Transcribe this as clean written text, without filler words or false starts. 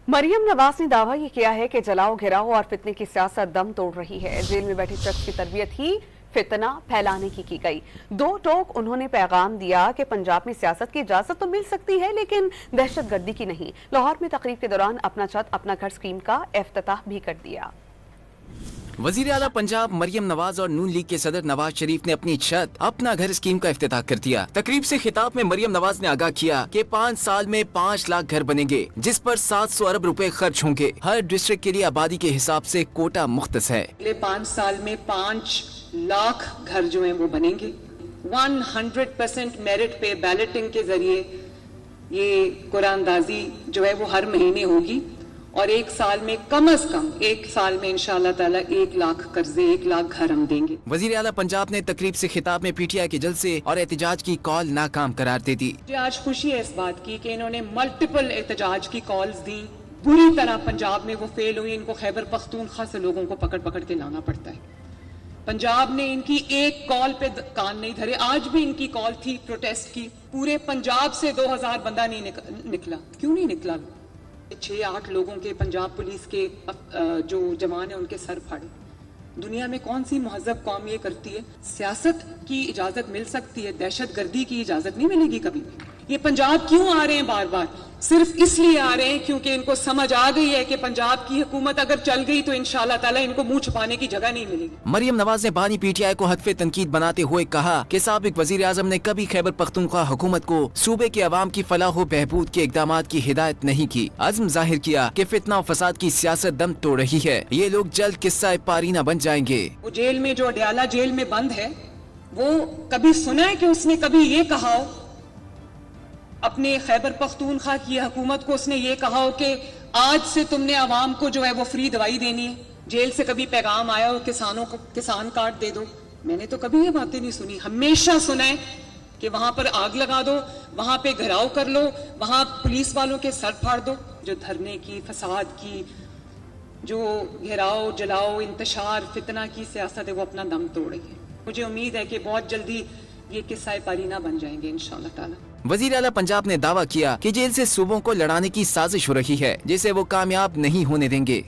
मरियम नवाज ने दावा ये किया है कि जलाओ घिराओ और फितने की सियासत दम तोड़ रही है। जेल में बैठे शख्स की तरबियत ही फितना फैलाने की गई। दो टोक उन्होंने पैगाम दिया कि पंजाब में सियासत की इजाजत तो मिल सकती है लेकिन दहशतगर्दी की नहीं। लाहौर में तकरीब के दौरान अपना छत अपना घर स्कीम का इफ्तिताह भी कर दिया। वजीर आला पंजाब मरियम नवाज और नून लीग के सदर नवाज शरीफ ने अपनी छत अपना घर स्कीम का इफ्तिताह कर दिया। तकरीब से खिताब में मरियम नवाज ने आगाह किया कि 5 साल में 5 लाख घर बनेंगे, जिस पर 700 अरब रुपए खर्च होंगे। हर डिस्ट्रिक्ट के लिए आबादी के हिसाब से कोटा मुख्तस है। अगले 5 साल में 5 लाख घर जो हैं वो बनेंगे। 100% मेरिट पे बैलेटिंग के जरिए ये कुरानदाजी जो है वो हर महीने होगी और 1 साल में कम से कम 1 साल में इंशाअल्लाह ताला 1 लाख कर्जे 1 लाख घर हम देंगे। वजीर आला पंजाब ने तकरीब से खिताब में PTI के जलसे और एहतजाज की कॉल नाकाम करार दे दी। मुझे आज खुशी है इस बात की कि इन्होंने मल्टीपल एहतजाज की कॉल्स दी, बुरी तरह पंजाब में वो फेल हुई। इनको खैबर पख्तूनख्वा से लोगों को पकड़ पकड़ के लाना पड़ता है। पंजाब ने इनकी एक कॉल पे कान नहीं धरे। आज भी इनकी कॉल थी प्रोटेस्ट की, पूरे पंजाब से 2000 बंदा नहीं निकला। क्यों नहीं निकला? 6-8 लोगों के पंजाब पुलिस के जो जवान है उनके सर फाड़े। दुनिया में कौन सी महज़ब कौम ये करती है? सियासत की इजाजत मिल सकती है, दहशत गर्दी की इजाजत नहीं मिलेगी कभी। ये पंजाब क्यों आ रहे हैं बार बार? सिर्फ इसलिए आ रहे हैं क्योंकि इनको समझ आ गई है कि पंजाब की हुकूमत अगर चल गई तो इंशाअल्लाह ताला इनको मुंह छुपाने की जगह नहीं मिलेगी। मरियम नवाज ने बानी PTI को हदफ तनकीद बनाते हुए कहा कि साबिक वजीर आजम ने कभी खैबर पख्तूनख्वा हुकूमत को सूबे के अवाम की फलाह व बहबूद के इकदामात की हिदायत नहीं की। अज़्म जाहिर किया कि फितना और फसाद की सियासत दम तोड़ रही है। ये लोग जल्द किस्सा पारीना बन जाएंगे। वो जेल में जो अडयाला जेल में बंद है, वो कभी सुना है कि उसने कभी ये कहा हो अपने खैबर पख्तूनख्वा की हुकूमत को, उसने ये कहा हो कि आज से तुमने आवाम को जो है वो फ्री दवाई देनी है? जेल से कभी पैगाम आया हो किसानों को किसान कार्ड दे दो? मैंने तो कभी ये बातें नहीं सुनी। हमेशा सुना है कि वहां पर आग लगा दो, वहां पे घेराव कर लो, वहां पुलिस वालों के सर फाड़ दो। जो धरने की, फसाद की, जो घेराव जलाओ इंतशार फितना की सियासत है वो अपना दम तोड़ रही है। मुझे उम्मीद है कि बहुत जल्दी ये किस्सा पारीना बन जाएंगे इंशाअल्लाह ताला। वजीर आला पंजाब ने दावा किया कि जेल से सूबों को लड़ाने की साजिश हो रही है, जिसे वो कामयाब नहीं होने देंगे।